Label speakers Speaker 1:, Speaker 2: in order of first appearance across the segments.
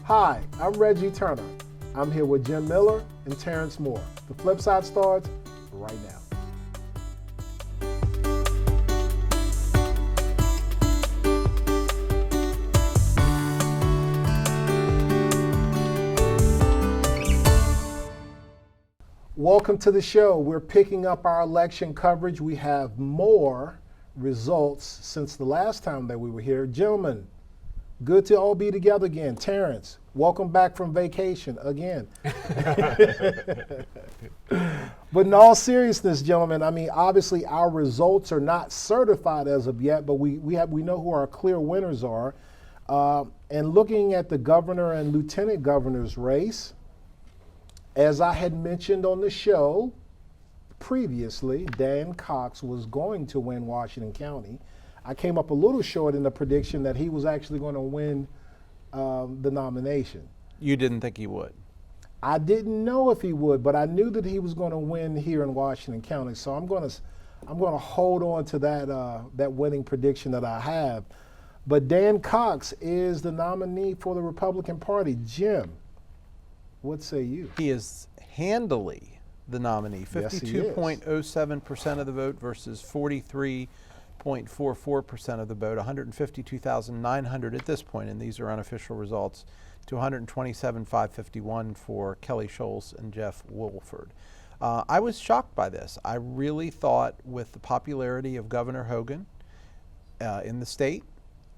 Speaker 1: Hi, I'm Reggie Turner. I'm here with Jim Miller and Terrence Moore. The FlipSide starts right now. Welcome to the show. We're picking up our election coverage. We have more results since the last time that we were here. Gentlemen, good to all be together again. Terrence, welcome back from vacation again. But in all seriousness, gentlemen, I mean, obviously our results are not certified as of yet, but we know who our clear winners are. And looking at the governor and lieutenant governor's race, as I had mentioned on the show previously, Dan Cox was going to win Washington County. I came up a little short in the prediction that he was actually going to win the nomination.
Speaker 2: You didn't think he would?
Speaker 1: I didn't know if he would, but I knew that he was going to win here in Washington County. So I'm going to hold on to that winning prediction that I have. But Dan Cox is the nominee for the Republican Party. Jim, what say you?
Speaker 2: He is handily the nominee.
Speaker 1: Yes, he is.
Speaker 2: 52.07% of the vote versus 43.44% of the vote. 152,900 at this point, and these are unofficial results, to 127,551 for Kelly Scholes and Jeff Woolford. I was shocked by this. I really thought with the popularity of Governor Hogan in the state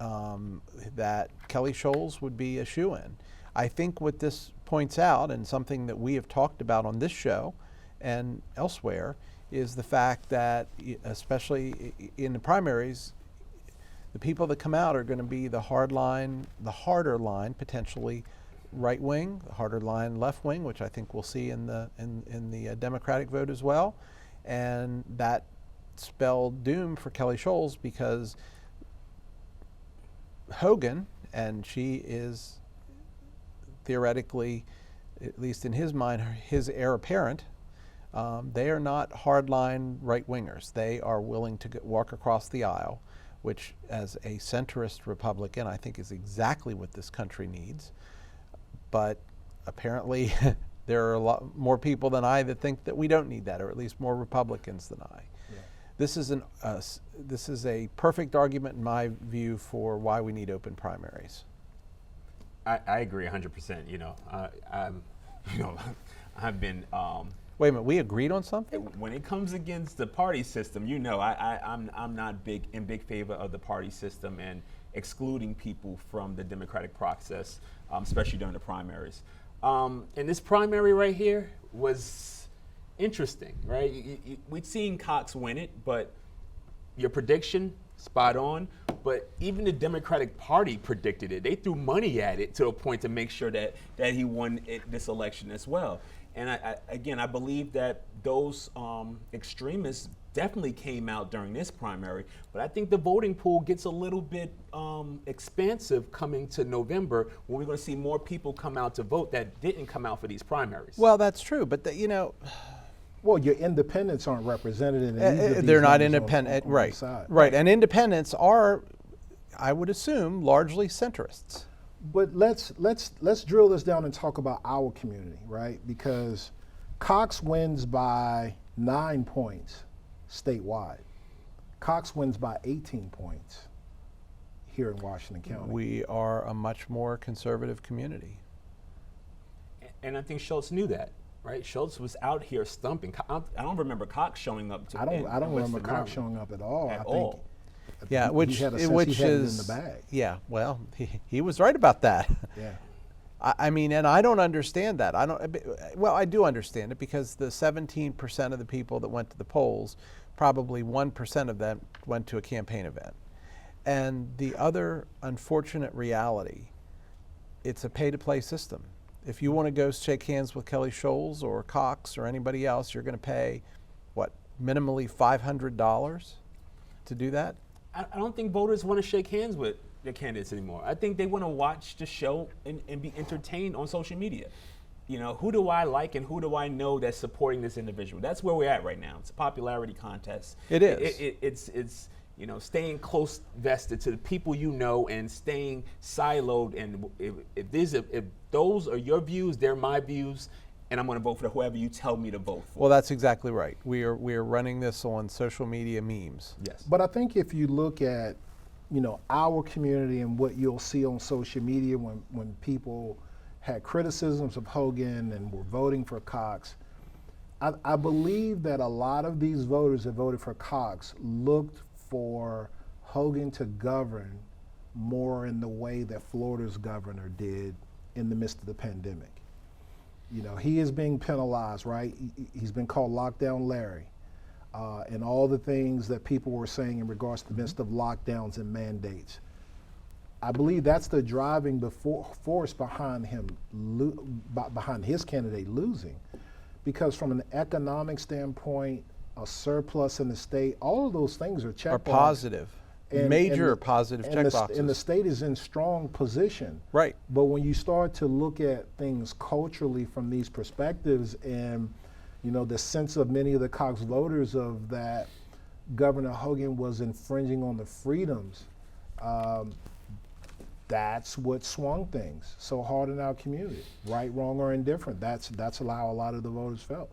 Speaker 2: that Kelly Scholes would be a shoo-in. I think what this points out, and something that we have talked about on this show and elsewhere, is the fact that, especially in the primaries, the people that come out are going to be the harder line, potentially right wing, the harder line left wing, which I think we'll see in the Democratic vote as well, and that spelled doom for Kelly Scholes because Hogan, and she is theoretically, at least in his mind, his heir apparent, they are not hardline right-wingers. They are willing to walk across the aisle, which as a centrist Republican, I think is exactly what this country needs. But apparently there are a lot more people than I that think that we don't need that, or at least more Republicans than I. Yeah. This is a perfect argument in my view for why we need open primaries.
Speaker 3: I agree 100%. I've been.
Speaker 2: Wait a minute, we agreed on something?
Speaker 3: When it comes against the party system, I'm not in big favor of the party system and excluding people from the democratic process, especially during the primaries. And this primary right here was interesting, right? We'd seen Cox win it, but your prediction, spot on. But even the Democratic Party predicted it. They threw money at it to a point to make sure that he won this election as well. And I believe that those extremists definitely came out during this primary. But I think the voting pool gets a little bit expansive coming to November, when we're going to see more people come out to vote that didn't come out for these primaries.
Speaker 2: Well, that's true. But,
Speaker 1: well, your independents aren't represented in either of these.
Speaker 2: They're not independent,
Speaker 1: on
Speaker 2: right?
Speaker 1: Side.
Speaker 2: Right, and independents are, I would assume, largely centrists.
Speaker 1: But let's drill this down and talk about our community, right? Because Cox wins by 9 points statewide. Cox wins by 18 points here in Washington County.
Speaker 2: We are a much more conservative community.
Speaker 3: And I think Schultz knew that. Right, Schultz was out here stumping. I don't remember Cox showing up.
Speaker 1: I don't remember Cox showing up at all.
Speaker 3: I think
Speaker 2: yeah, which
Speaker 1: he had
Speaker 2: is
Speaker 1: it in the bag.
Speaker 2: Yeah, well, he was right about that.
Speaker 1: Yeah.
Speaker 2: I mean, and I don't understand that. I do understand it, because the 17% of the people that went to the polls, probably 1% of them went to a campaign event. And the other unfortunate reality, it's a pay-to-play system. If you want to go shake hands with Kelly Scholes or Cox or anybody else, you're going to pay, minimally $500 to do that?
Speaker 3: I don't think voters want to shake hands with their candidates anymore. I think they want to watch the show and be entertained on social media. Who do I like and who do I know that's supporting this individual? That's where we're at right now. It's a popularity contest.
Speaker 2: It is.
Speaker 3: It's staying close vested to the people you know and staying siloed. And if those are your views, they're my views, and I'm going to vote for whoever you tell me to vote for.
Speaker 2: Well, that's exactly right. We are running this on social media memes.
Speaker 3: Yes.
Speaker 1: But I think if you look at, our community and what you'll see on social media when people had criticisms of Hogan and were voting for Cox, I believe that a lot of these voters that voted for Cox looked for Hogan to govern more in the way that Florida's governor did in the midst of the pandemic. He is being penalized, right? He's been called Lockdown Larry, and all the things that people were saying in regards to the midst of lockdowns and mandates. I believe that's the driving force behind behind his candidate losing, because from an economic standpoint, a surplus in the state, all of those things are check boxes.
Speaker 2: Positive. Major positive check boxes.
Speaker 1: And the state is in strong position.
Speaker 2: Right.
Speaker 1: But when you start to look at things culturally from these perspectives, and the sense of many of the Cox voters of that Governor Hogan was infringing on the freedoms, that's what swung things so hard in our community. Right, wrong, or indifferent. That's how a lot of the voters felt.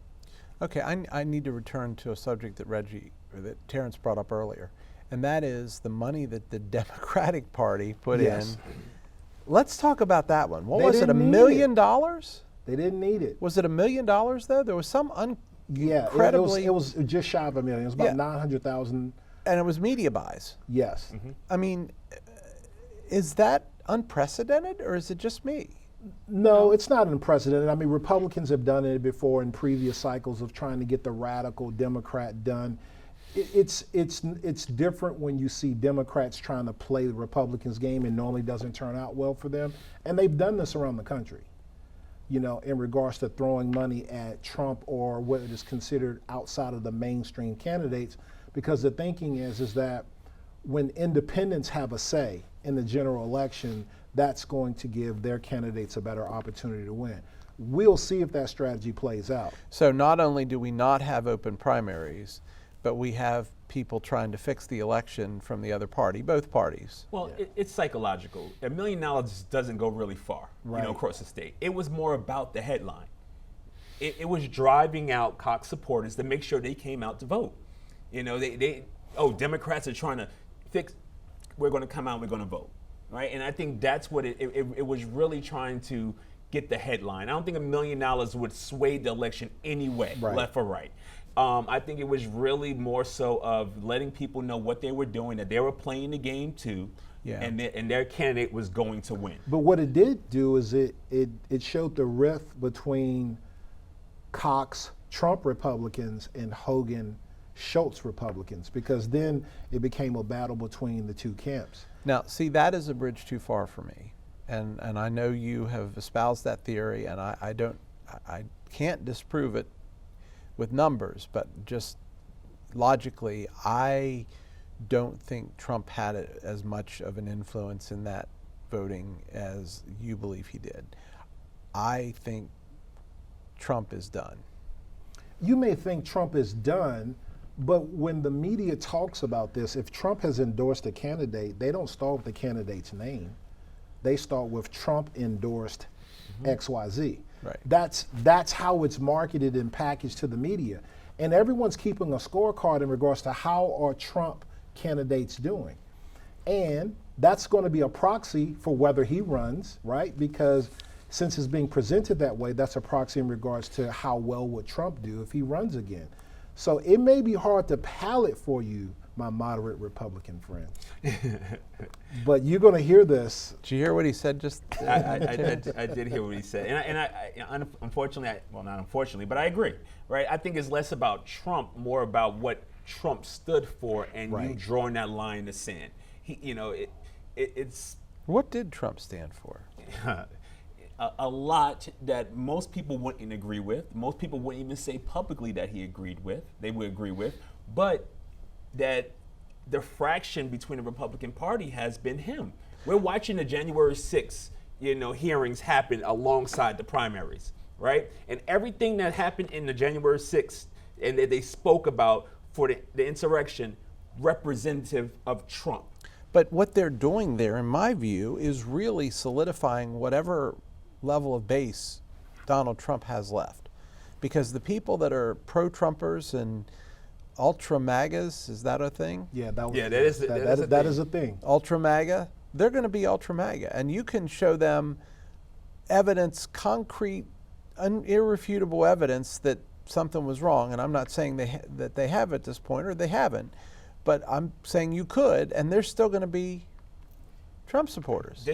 Speaker 2: Okay, I need to return to a subject that Terrence brought up earlier, and that is the money that the Democratic Party put in. Let's talk about that one. What was it, $1 million?
Speaker 1: They didn't need it.
Speaker 2: Was it $1 million though? There was some incredibly.
Speaker 1: It was just shy of $1 million. It was about 900,000.
Speaker 2: And it was media buys.
Speaker 1: Yes.
Speaker 3: Mm-hmm.
Speaker 2: I mean, is that unprecedented, or is it just me?
Speaker 1: No, it's not unprecedented. I mean, Republicans have done it before in previous cycles of trying to get the radical Democrat done. It's different when you see Democrats trying to play the Republicans' game, and normally doesn't turn out well for them. And they've done this around the country, in regards to throwing money at Trump or what is considered outside of the mainstream candidates, because the thinking is that when independents have a say in the general election, that's going to give their candidates a better opportunity to win. We'll see if that strategy plays out.
Speaker 2: So not only do we not have open primaries, but we have people trying to fix the election from the other party, both parties.
Speaker 3: Well, it's psychological. $1 million doesn't go really far, across the state. It was more about the headline. It was driving out Cox supporters to make sure they came out to vote. Democrats are trying to fix. We're going to come out. We're going to vote, right? And I think that's what it was really trying to get the headline. I don't think $1 million would sway the election anyway, left or right. I think it was really more so of letting people know what they were doing, that they were playing the game too, and their candidate was going to win.
Speaker 1: But what it did do is it showed the rift between Cox Trump Republicans and Hogan Schultz Republicans, because then it became a battle between the two camps.
Speaker 2: Now, see, that is a bridge too far for me, and I know you have espoused that theory, and I can't disprove it with numbers, but just logically, I don't think Trump had as much of an influence in that voting as you believe he did. I think Trump is done.
Speaker 1: You may think Trump is done, but when the media talks about this, if Trump has endorsed a candidate, they don't start with the candidate's name. They start with Trump endorsed XYZ.
Speaker 2: Right.
Speaker 1: That's how it's marketed and packaged to the media. And everyone's keeping a scorecard in regards to how are Trump candidates doing. And that's going to be a proxy for whether he runs, right? Because since it's being presented that way, that's a proxy in regards to how well would Trump do if he runs again. So it may be hard to palate for you, my moderate Republican friend. But you're going to hear this.
Speaker 2: Did you hear what he said just?
Speaker 3: I did hear what he said. And I unfortunately, well, not unfortunately, but I agree, right? I think it's less about Trump, more about what Trump stood for, and you drawing that line in the sand. It's.
Speaker 2: What did Trump stand for?
Speaker 3: A lot that most people wouldn't agree with. Most people wouldn't even say publicly that he agreed with. They would agree with, but that the fraction between the Republican Party has been him. We're watching the January 6th, hearings happen alongside the primaries, right? And everything that happened in the January 6th and that they spoke about for the insurrection representative of Trump.
Speaker 2: But what they're doing there, in my view, is really solidifying whatever level of base Donald Trump has left. Because the people that are pro-Trumpers and ultra MAGAs, is that a thing?
Speaker 1: Yeah, that is a thing.
Speaker 2: Ultra MAGA, they're going to be ultra MAGA. And you can show them evidence, concrete, irrefutable evidence that something was wrong. And I'm not saying that they have at this point, or they haven't. But I'm saying you could, and they're still going to be Trump supporters.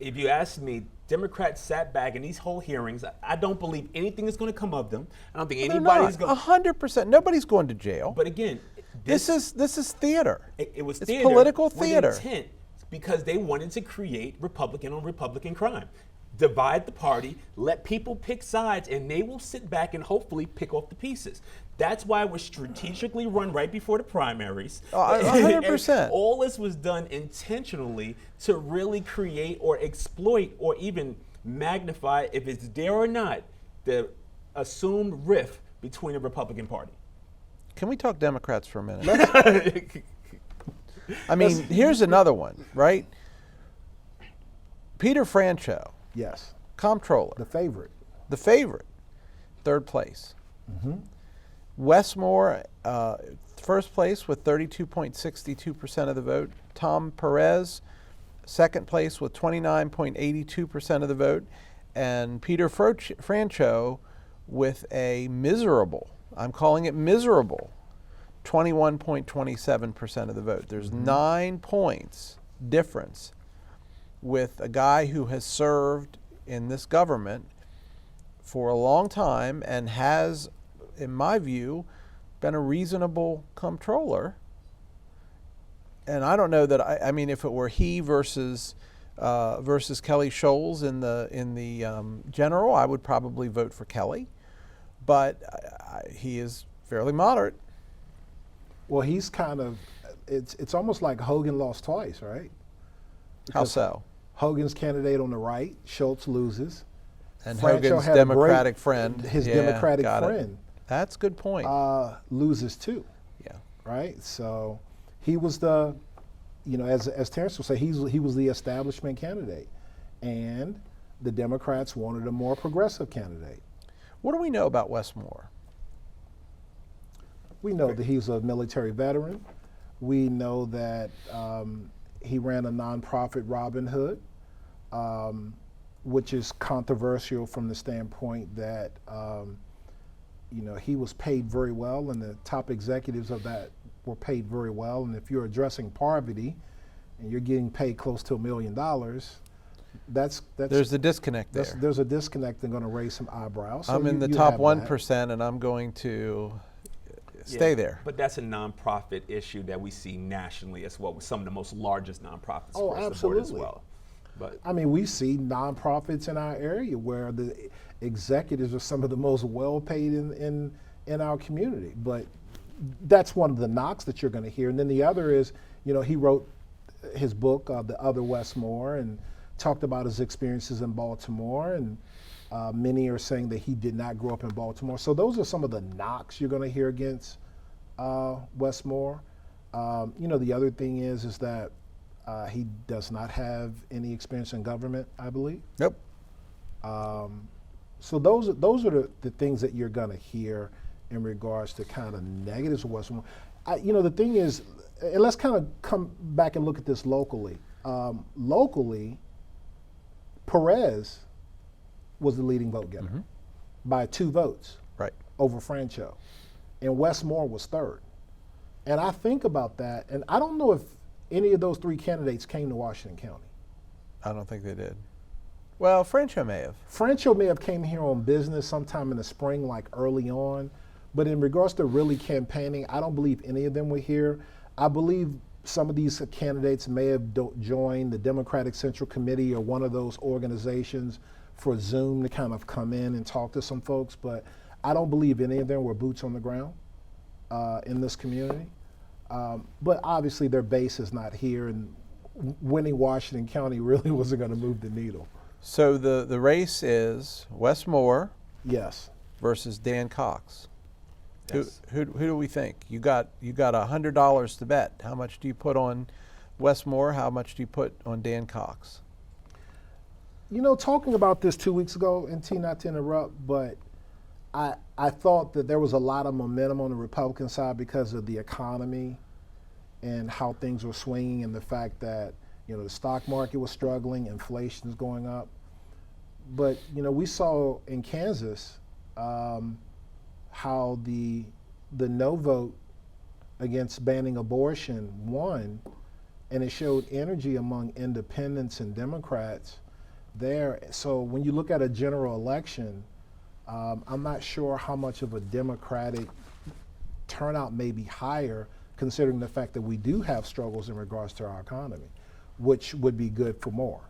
Speaker 3: If you ask me, Democrats sat back in these whole hearings. I don't believe anything is going to come of them. I don't think anybody's going.
Speaker 2: 100%. Nobody's going to jail.
Speaker 3: But again,
Speaker 2: this is theater.
Speaker 3: It was
Speaker 2: it's
Speaker 3: theater
Speaker 2: political theater.
Speaker 3: With intent, because they wanted to create Republican on Republican crime. Divide the party, let people pick sides, and they will sit back and hopefully pick off the pieces. That's why it was strategically run right before the primaries.
Speaker 2: 100%.
Speaker 3: All this was done intentionally to really create or exploit or even magnify, if it's there or not, the assumed rift between the Republican Party.
Speaker 2: Can we talk Democrats for a minute? I mean, here's another one, right? Peter Franchot.
Speaker 1: Yes.
Speaker 2: Comptroller.
Speaker 1: The favorite.
Speaker 2: The favorite. Third place.
Speaker 1: Mm-hmm.
Speaker 2: Westmore, first place with 32.62% of the vote. Tom Perez, second place with 29.82% of the vote. And Peter Franchot with a miserable, I'm calling it miserable, 21.27% of the vote. There's 9 points difference with a guy who has served in this government for a long time and has, in my view, been a reasonable comptroller. And I don't know that I mean, if it were he versus Kelly Scholes in the general, I would probably vote for Kelly, but he is fairly moderate.
Speaker 1: Well, he's kind of, it's almost like Hogan lost twice, right?
Speaker 2: How so?
Speaker 1: Hogan's candidate on the right, Schultz loses.
Speaker 2: And
Speaker 1: Franchot
Speaker 2: Hogan's
Speaker 1: had
Speaker 2: Democratic friend.
Speaker 1: His
Speaker 2: Yeah,
Speaker 1: Democratic
Speaker 2: got it.
Speaker 1: friend.
Speaker 2: That's a good point.
Speaker 1: Loses too.
Speaker 2: Yeah.
Speaker 1: Right? So he was the, as Terrence will say, he was the establishment candidate. And the Democrats wanted a more progressive candidate.
Speaker 2: What do we know about Westmore?
Speaker 1: We know that he's a military veteran. We know that he ran a nonprofit, Robin Hood, which is controversial from the standpoint that he was paid very well, and the top executives of that were paid very well. And if you're addressing poverty and you're getting paid close to $1 million, that's
Speaker 2: there's a disconnect there.
Speaker 1: There's a disconnect and going to raise some eyebrows. So
Speaker 2: I'm in the
Speaker 1: you
Speaker 2: top
Speaker 1: have
Speaker 2: 1%, and I'm going to stay there.
Speaker 3: But that's a nonprofit issue that we see nationally as well, with some of the most largest nonprofits across the board as well. But
Speaker 1: I mean, we see nonprofits in our area where the executives are some of the most well-paid in our community. But that's one of the knocks that you're going to hear. And then the other is, he wrote his book, The Other Westmore, and talked about his experiences in Baltimore. And many are saying that he did not grow up in Baltimore. So those are some of the knocks you're going to hear against Westmore. The other thing is that he does not have any experience in government, I believe.
Speaker 2: Nope.
Speaker 1: So those are the things that you're going to hear in regards to kind of negatives of Westmore. The thing is, and let's kind of come back and look at this locally. Locally, Perez was the leading vote getter by 2 votes over Franchot, and Westmore was third. And I think about that, and I don't know if any of those 3 candidates came to Washington County.
Speaker 2: I don't think they did. Well, Franchot may have.
Speaker 1: Franchot may have came here on business sometime in the spring, like early on. But in regards to really campaigning, I don't believe any of them were here. I believe some of these candidates may have joined the Democratic Central Committee or one of those organizations for Zoom to kind of come in and talk to some folks. But I don't believe any of them were boots on the ground in this community. But obviously their base is not here, and winning Washington County really wasn't going to move the needle.
Speaker 2: So the race is Westmore
Speaker 1: Yes.
Speaker 2: versus Dan Cox. Who do we think? You got $100 to bet. How much do you put on Wes Moore? How much do you put on Dan Cox?
Speaker 1: You know, talking about this 2 weeks ago, and T, not to interrupt, but I thought that there was a lot of momentum on the Republican side because of the economy and how things were swinging, and the fact that, you know, the stock market was struggling, inflation is going up. But, you know, we saw in Kansas how the no vote against banning abortion won, and it showed energy among independents and Democrats there. So when you look at a general election, I'm not sure how much of a Democratic turnout may be higher, considering the fact that we do have struggles in regards to our economy, which would be good for more.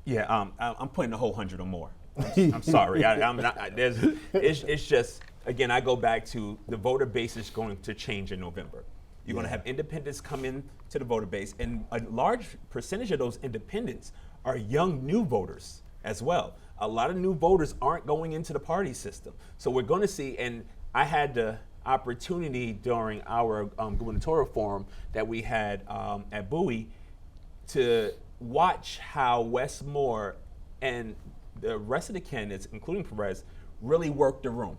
Speaker 3: Yeah, I'm putting a whole 100 or more. I'm sorry. I'm not. It's just, again, I go back to the voter base is going to change in November. You're going to have independents come in to the voter base, and a large percentage of those independents are young new voters as well. A lot of new voters aren't going into the party system. So we're going to see, and I had the opportunity during our gubernatorial forum that we had at Bowie to watch how Wes Moore and the rest of the candidates, including Perez, really worked the room.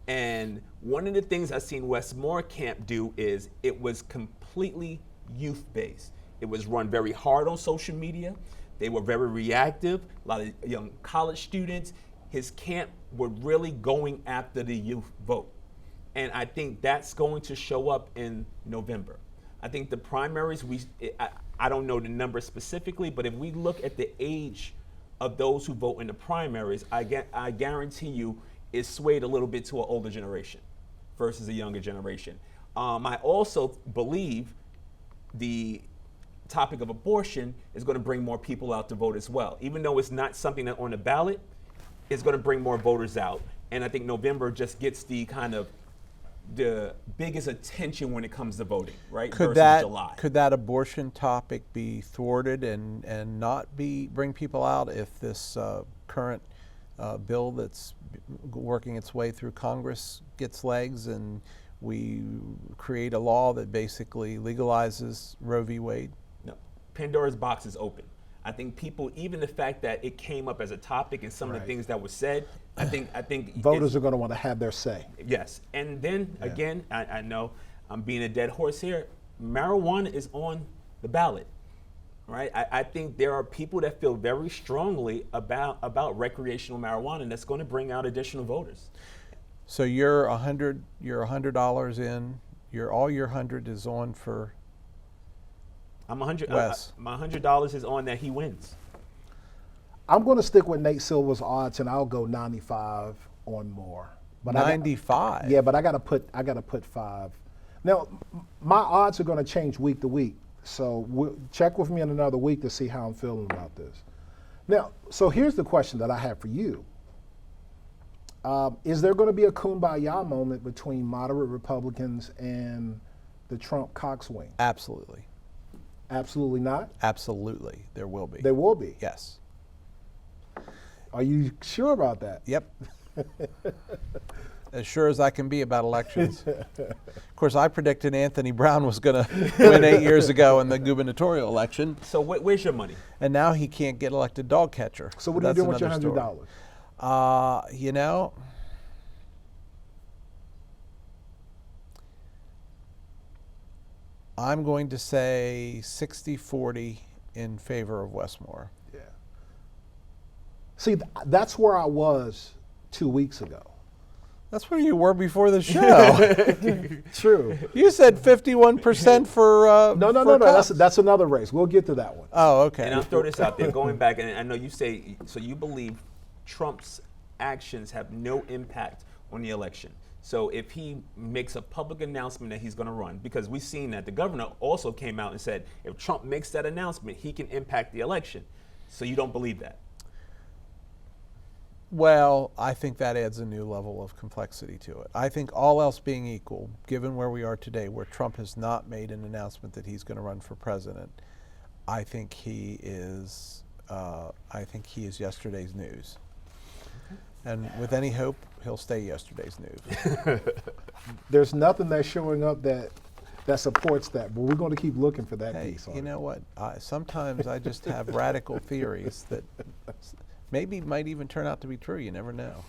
Speaker 3: And one of the things I've seen Wes Moore camp do is it was completely youth-based. It was run very hard on social media. They were very reactive, a lot of young college students. His camp were really going after the youth vote. And I think that's going to show up in November. I think the primaries, I don't know the number specifically, but if we look at the age of those who vote in the primaries, I guarantee you it's swayed a little bit to an older generation versus a younger generation. I also believe the topic of abortion is going to bring more people out to vote as well. Even though it's not something that on the ballot, it's going to bring more voters out. And I think November just gets the kind of the biggest attention when it comes to voting, right?
Speaker 2: Could that abortion topic be thwarted and not bring people out if this current bill that's working its way through Congress gets legs and we create a law that basically legalizes Roe v. Wade?
Speaker 3: No, Pandora's box is open. I think people, even the fact that it came up as a topic and some of the things that were said, I think
Speaker 1: voters are going to want to have their say.
Speaker 3: Yes, and then again, I know I'm being a dead horse here. Marijuana is on the ballot, right? I think there are people that feel very strongly about recreational marijuana, and that's going to bring out additional voters.
Speaker 2: So you're $100 in. All your 100 is on for.
Speaker 3: I'm 100.
Speaker 2: Wes.
Speaker 3: My $100 is on that he wins.
Speaker 1: I'm going to stick with Nate Silver's odds, and I'll go 95 on Moore. But
Speaker 2: 95.
Speaker 1: Yeah, but I got to put 5. Now, my odds are going to change week to week, so check with me in another week to see how I'm feeling about this. Now, so here's the question that I have for you: is there going to be a kumbaya moment between moderate Republicans and the Trump-Cox wing?
Speaker 2: Absolutely.
Speaker 1: Absolutely not?
Speaker 2: Absolutely, there will be.
Speaker 1: There will be?
Speaker 2: Yes.
Speaker 1: Are you sure about that?
Speaker 2: Yep. As sure as I can be about elections. Of course, I predicted Anthony Brown was going to win 8 years ago in the gubernatorial election.
Speaker 3: So where's your money?
Speaker 2: And now he can't get elected dog catcher.
Speaker 1: So what are you doing with your $100?
Speaker 2: You know, I'm going to say 60-40 in favor of Wes Moore.
Speaker 1: Yeah. See, that's where I was 2 weeks ago.
Speaker 2: That's where you were before the show.
Speaker 1: True.
Speaker 2: You said 51% for
Speaker 1: No. That's another race. We'll get to that one.
Speaker 2: Oh, okay.
Speaker 3: And I'll throw this out there, going back, and I know you say, so you believe Trump's actions have no impact on the election. So if he makes a public announcement that he's going to run, because we've seen that the governor also came out and said, if Trump makes that announcement, he can impact the election. So you don't believe that?
Speaker 2: Well, I think that adds a new level of complexity to it. I think all else being equal, given where we are today, where Trump has not made an announcement that he's going to run for president, I think he is yesterday's news. And with any hope he'll stay yesterday's news.
Speaker 1: There's nothing that's showing up that supports that, but we're going to keep looking for that
Speaker 2: Hey,
Speaker 1: piece.
Speaker 2: you know what? Sometimes I just have radical theories that maybe might even turn out to be true. You never know.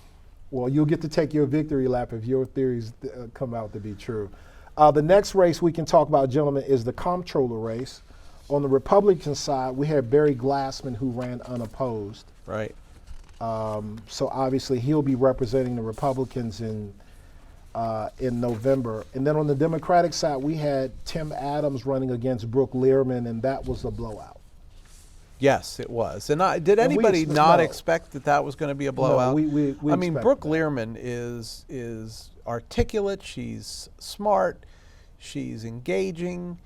Speaker 1: Well, you'll get to take your victory lap if your theories come out to be true. The next race we can talk about, gentlemen, is the comptroller race. On the Republican side, we have Barry Glassman, who ran unopposed.
Speaker 2: Right.
Speaker 1: So obviously he'll be representing the Republicans in November. And then on the Democratic side, we had Tim Adams running against Brooke Learman, and that was a blowout.
Speaker 2: Yes, it was. And did
Speaker 1: And we
Speaker 2: anybody not
Speaker 1: no.
Speaker 2: expect that was going to be a blowout?
Speaker 1: we
Speaker 2: I mean,
Speaker 1: expected
Speaker 2: Brooke
Speaker 1: that.
Speaker 2: Learman is articulate. She's smart. She's engaging.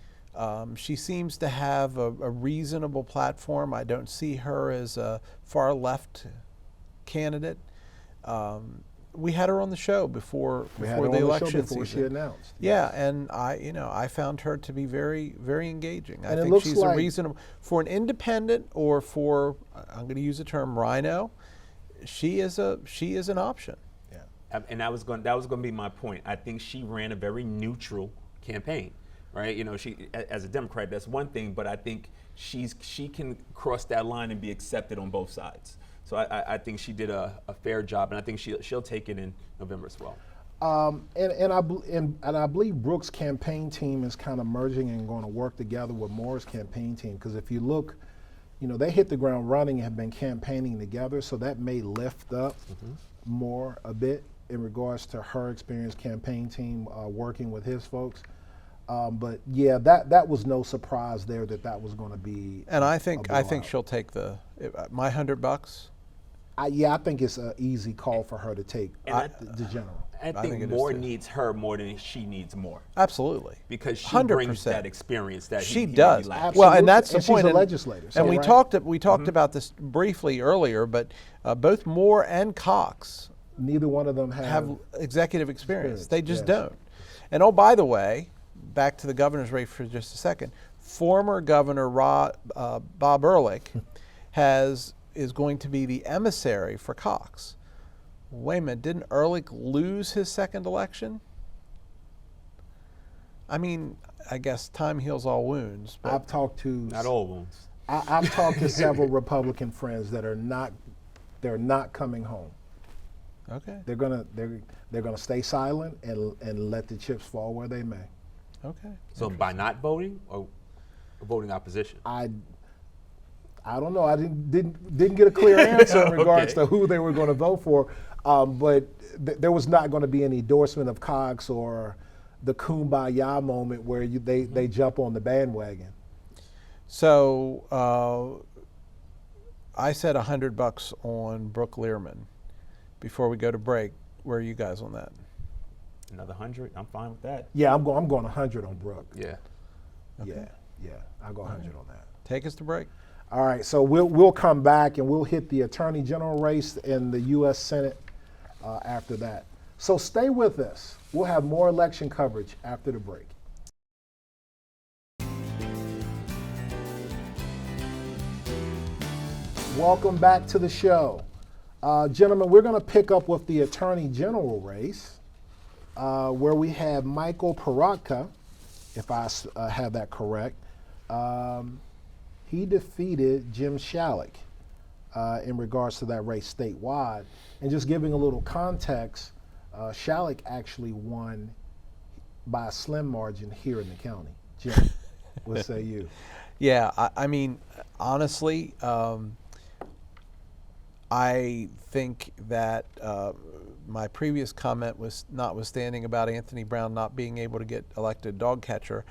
Speaker 2: She seems to have a reasonable platform. I don't see her as a far left candidate. We had her on the show before
Speaker 1: We had her
Speaker 2: the
Speaker 1: on the show
Speaker 2: election
Speaker 1: before
Speaker 2: season.
Speaker 1: she announced.
Speaker 2: Yeah, and I found her to be very, very engaging. I
Speaker 1: And it
Speaker 2: think
Speaker 1: looks
Speaker 2: she's
Speaker 1: like-
Speaker 2: a reasonable for an independent or for I'm going to use the term rhino. She is an option.
Speaker 3: And that was going to be my point. I think she ran a very neutral campaign, right? You know, she as a Democrat, that's one thing, but I think she can cross that line and be accepted on both sides. So I think she did a fair job, and I think she'll take it in November as well.
Speaker 1: And I believe Brooke's campaign team is kind of merging and going to work together with Moore's campaign team, because if you look, you know, they hit the ground running and have been campaigning together, so that may lift up Moore a bit in regards to her experienced campaign team working with his folks. But yeah, that was no surprise there that was going to be.
Speaker 2: And I
Speaker 1: a
Speaker 2: think
Speaker 1: blowout.
Speaker 2: she'll take my $100.
Speaker 1: I think it's an easy call for her to take
Speaker 3: And
Speaker 1: the general.
Speaker 3: I
Speaker 2: think
Speaker 3: think
Speaker 2: it is
Speaker 3: Moore
Speaker 2: too.
Speaker 3: needs her more than she needs Moore,
Speaker 2: Absolutely.
Speaker 3: because she
Speaker 2: 100%.
Speaker 3: brings that experience that
Speaker 2: She
Speaker 3: he maybe
Speaker 2: does.
Speaker 3: lacks.
Speaker 2: Well, and
Speaker 1: Absolutely.
Speaker 2: that's the
Speaker 1: And she's
Speaker 2: point.
Speaker 1: a
Speaker 2: And-
Speaker 1: legislator, so
Speaker 2: And we
Speaker 1: right.
Speaker 2: talked about this briefly earlier, but both Moore and Cox
Speaker 1: Neither one of them
Speaker 2: have executive experience.
Speaker 1: Experience,
Speaker 2: They just
Speaker 1: yes.
Speaker 2: don't. And oh, by the way, back to the governor's race for just a second. Former Governor Bob Ehrlich is going to be the emissary for Cox. Wait a minute, didn't Ehrlich lose his second election? I mean, I guess time heals all wounds. But
Speaker 1: I've talked to
Speaker 3: Not all wounds.
Speaker 1: I've talked to several Republican friends that are not coming home.
Speaker 2: okay,
Speaker 1: They're gonna stay silent and let the chips fall where they may.
Speaker 2: okay.
Speaker 3: So by not voting or voting opposition?
Speaker 1: I don't know. I didn't get a clear answer in regards
Speaker 3: Okay.
Speaker 1: to who they were going to vote for, but there was not going to be any endorsement of Cox or the kumbaya moment where they jump on the bandwagon.
Speaker 2: So I said $100 on Brooke Learman. Before we go to break, where are you guys on that?
Speaker 3: Another 100? I'm fine with that.
Speaker 1: Yeah, I'm going 100 on Brooke.
Speaker 3: Yeah.
Speaker 1: Yeah, I'll go 100 on that.
Speaker 2: Take us to break.
Speaker 1: All right, so we'll come back and we'll hit the Attorney General race in the U.S. Senate after that. So stay with us. We'll have more election coverage after the break. Welcome back to the show. Gentlemen, we're going to pick up with the Attorney General race, where we have Michael Perotka, if I have that correct. He defeated Jim Shalik in regards to that race statewide. And just giving a little context, Shalik actually won by a slim margin here in the county. Jim, what say you?
Speaker 2: Yeah, I mean, honestly, I think that my previous comment was notwithstanding about Anthony Brown not being able to get elected dog catcher.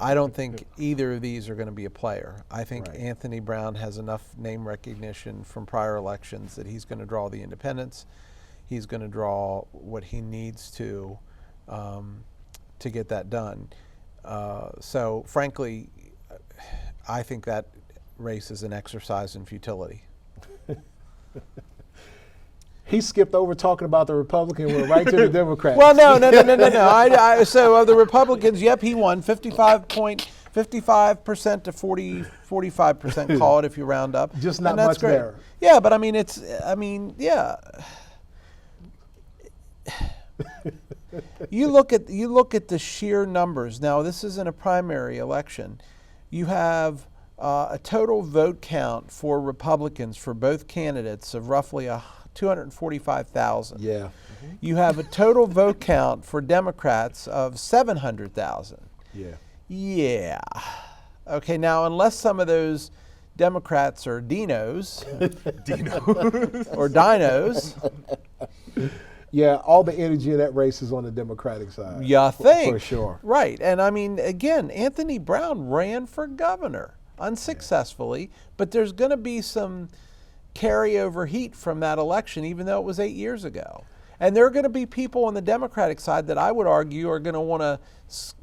Speaker 2: I don't think either of these are going to be a player. I think
Speaker 1: Right.
Speaker 2: Anthony Brown has enough name recognition from prior elections that he's going to draw the independents. He's going to draw what he needs to get that done. So frankly, I think that race is an exercise in futility.
Speaker 1: He skipped over talking about the Republican, went right to the Democrat.
Speaker 2: Well, no. So of the Republicans, yep, he won 55% to 45%. Call it if you round up.
Speaker 1: Just not
Speaker 2: And that's
Speaker 1: much
Speaker 2: great.
Speaker 1: there.
Speaker 2: Yeah, but I mean, yeah. you look at the sheer numbers. Now, this isn't a primary election. You have a total vote count for Republicans for both candidates of roughly 245,000.
Speaker 1: Yeah.
Speaker 2: You have a total vote count for Democrats of 700,000.
Speaker 1: Yeah.
Speaker 2: Yeah. Okay, now unless some of those Democrats are dinos, or dinos,
Speaker 1: Yeah, all the energy of that race is on the Democratic side.
Speaker 2: you think.
Speaker 1: For sure.
Speaker 2: Right. And I mean, again, Anthony Brown ran for governor unsuccessfully, but there's going to be some carryover heat from that election, even though it was 8 years ago. And there are going to be people on the Democratic side that I would argue are going to want to,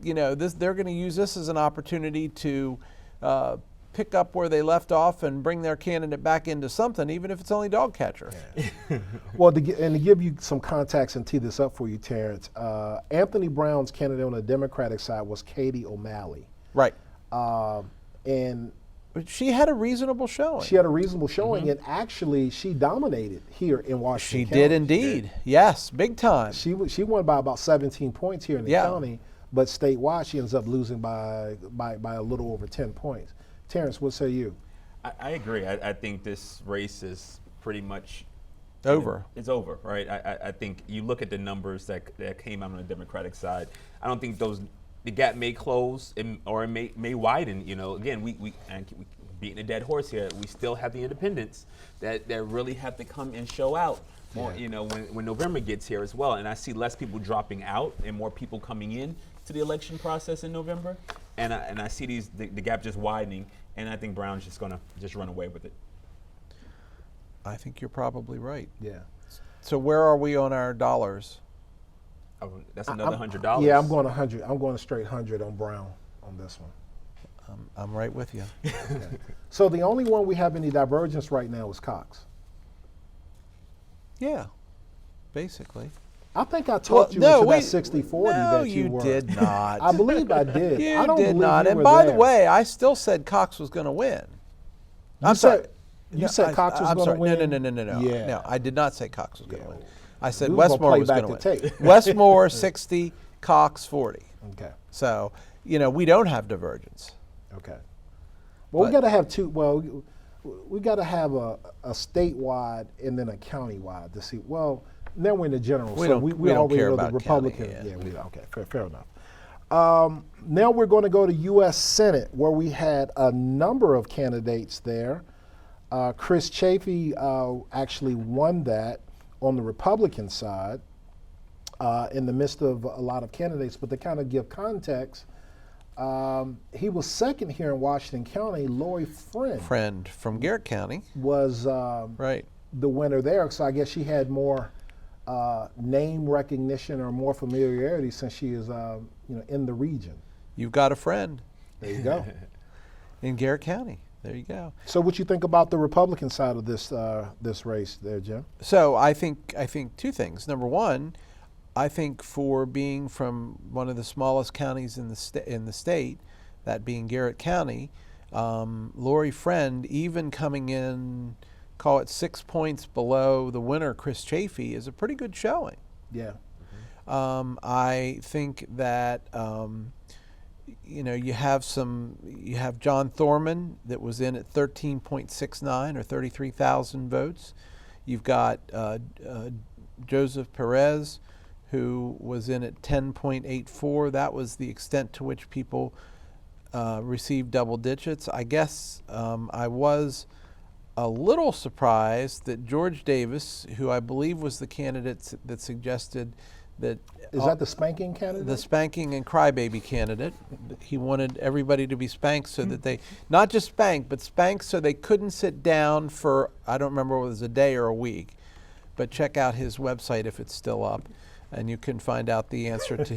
Speaker 2: they're going to use this as an opportunity to pick up where they left off and bring their candidate back into something, even if it's only dog catcher.
Speaker 1: Yeah. Well, to give you some context and tee this up for you, Terrence, Anthony Brown's candidate on the Democratic side was Katie O'Malley.
Speaker 2: Right.
Speaker 1: And
Speaker 2: But she had a reasonable showing.
Speaker 1: she had a reasonable showing, and actually she dominated here in Washington
Speaker 2: She
Speaker 1: County.
Speaker 2: did indeed. Yes, big time.
Speaker 1: She won by about 17 points here in the
Speaker 2: Yeah.
Speaker 1: county, but statewide she ends up losing by a little over 10 points. Terrence, what say you?
Speaker 3: I agree. I think this race is pretty much
Speaker 2: Over.
Speaker 3: It's over, right? I think you look at the numbers that came out on the Democratic side. I don't think the gap may close or it may widen. You know, again, we beating a dead horse here. We still have the independents that really have to come and show out more. You know, when November gets here as well, and I see less people dropping out and more people coming in to the election process in November, and I see the gap just widening, and I think Brown's just gonna run away with it.
Speaker 2: I think you're probably right.
Speaker 1: Yeah.
Speaker 2: So where are we on our dollars?
Speaker 3: Oh, that's another $100.
Speaker 1: Yeah, I'm going 100. I'm going a straight 100 on Brown on this one.
Speaker 2: I'm right with you.
Speaker 1: Okay. So the only one we have any divergence right now is Cox.
Speaker 2: Yeah, basically.
Speaker 1: I think I talked you into that 60-40
Speaker 2: No,
Speaker 1: that you were.
Speaker 2: did not.
Speaker 1: I believe I did.
Speaker 2: You
Speaker 1: I don't
Speaker 2: did
Speaker 1: believe
Speaker 2: not.
Speaker 1: you
Speaker 2: And
Speaker 1: were
Speaker 2: by the
Speaker 1: there.
Speaker 2: way, I still said Cox was going to win.
Speaker 1: You said Cox was
Speaker 2: I'm
Speaker 1: going to
Speaker 2: sorry.
Speaker 1: win?
Speaker 2: No.
Speaker 1: Yeah.
Speaker 2: No, I did not say Cox was going to
Speaker 1: Yeah.
Speaker 2: win. I said
Speaker 1: We was gonna
Speaker 2: Westmore
Speaker 1: play
Speaker 2: was
Speaker 1: back
Speaker 2: going to
Speaker 1: the
Speaker 2: win.
Speaker 1: tape.
Speaker 2: Westmore 60, Cox 40.
Speaker 1: Okay.
Speaker 2: So, we don't have divergence.
Speaker 1: Okay. Well, we
Speaker 2: But-
Speaker 1: got to have two. Well, we got to have a statewide and then a countywide to see. Well, now we're in the general.
Speaker 2: We
Speaker 1: so
Speaker 2: don't-
Speaker 1: we
Speaker 2: we don't
Speaker 1: already
Speaker 2: care
Speaker 1: know
Speaker 2: about
Speaker 1: the Republican.
Speaker 2: county, yeah.
Speaker 1: We don't. Okay. Fair enough. Now we're going to go to U.S. Senate, where we had a number of candidates there. Chris Chafee actually won that on the Republican side in the midst of a lot of candidates. But to kind of give context, he was second here in Washington County. Lori
Speaker 2: Friend from Garrett County.
Speaker 1: was
Speaker 2: Right.
Speaker 1: the winner there. So I guess she had more name recognition or more familiarity since she is in the region.
Speaker 2: You've got a friend
Speaker 1: There you go.
Speaker 2: in Garrett County. There you go.
Speaker 1: So what you think about the Republican side of this race there, Jim?
Speaker 2: So I think two things. Number one, I think for being from one of the smallest counties in the state, that being Garrett County, Lori Friend, even coming in, call it 6 points below the winner, Chris Chafee, is a pretty good showing.
Speaker 1: Yeah.
Speaker 2: I think that you have John Thorman that was in at 13.69 or 33,000 votes. You've got Joseph Perez, who was in at 10.84. That was the extent to which people received double digits. I guess I was a little surprised that George Davis, who I believe was the candidate that suggested that
Speaker 1: Is that the spanking candidate?
Speaker 2: the spanking and crybaby candidate. He wanted everybody to be spanked so that they, not just spanked, but spanked so they couldn't sit down for, I don't remember whether it was a day or a week, but check out his website if it's still up, and you can find out the answer to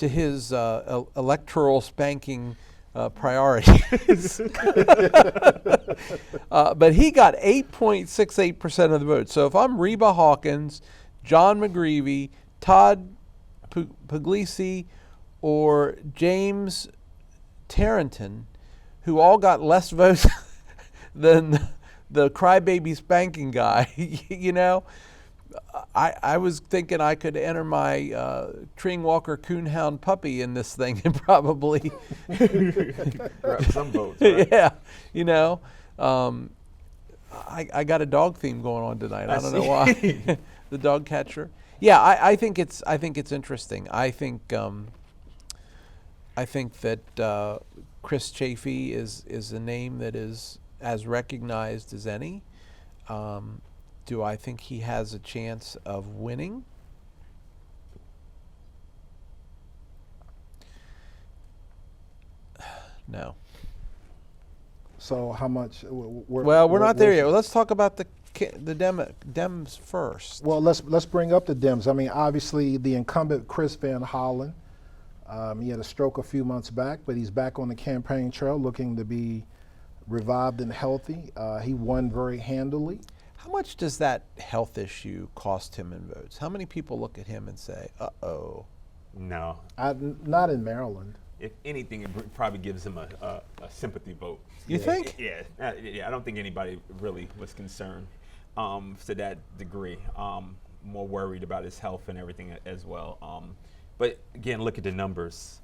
Speaker 2: his electoral spanking priorities. But he got 8.68% of the vote. So if I'm Reba Hawkins, John McGreevey, Todd Puglisi, or James Tarrenton, who all got less votes than the crybaby spanking guy, I was thinking I could enter my Treeing Walker Coonhound puppy in this thing and probably
Speaker 3: Grab some votes, right?
Speaker 2: yeah, you know. I got a dog theme going on tonight. I don't know why. The dog catcher. Yeah, I think it's interesting. I think that Chris Chafee is a name that is as recognized as any. Do I think he has a chance of winning? No.
Speaker 1: So how much?
Speaker 2: Well, we're not there yet. Well, let's talk about the Dems first.
Speaker 1: Well, let's bring up the Dems. I mean, obviously the incumbent Chris Van Hollen. He had a stroke a few months back, but he's back on the campaign trail, looking to be revived and healthy. He won very handily.
Speaker 2: How much does that health issue cost him in votes? How many people look at him and say, "Uh-oh"?
Speaker 3: No.
Speaker 1: Not in Maryland.
Speaker 3: If anything, it probably gives him a sympathy vote.
Speaker 2: You think?
Speaker 3: Yeah, I don't think anybody really was concerned to that degree. More worried about his health and everything as well. But again, look at the numbers: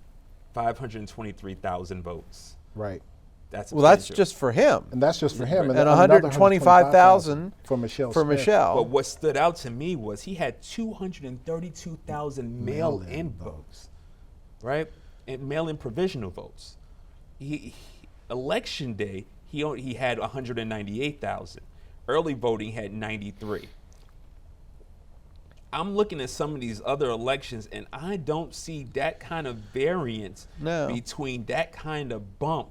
Speaker 3: 523,000 votes.
Speaker 1: Right.
Speaker 3: That's
Speaker 2: Well, that's
Speaker 3: substantial.
Speaker 2: just for him.
Speaker 1: And that's just for him.
Speaker 2: And
Speaker 1: another
Speaker 2: 125,000
Speaker 1: for Michelle.
Speaker 2: for
Speaker 1: Smith.
Speaker 2: Michelle.
Speaker 3: But what stood out to me was he had 232,000 mail-in votes, right? And mail-in provisional votes. Election day, he had 198,000. Early voting had 93. I'm looking at some of these other elections, and I don't see that kind of variance between that kind of bump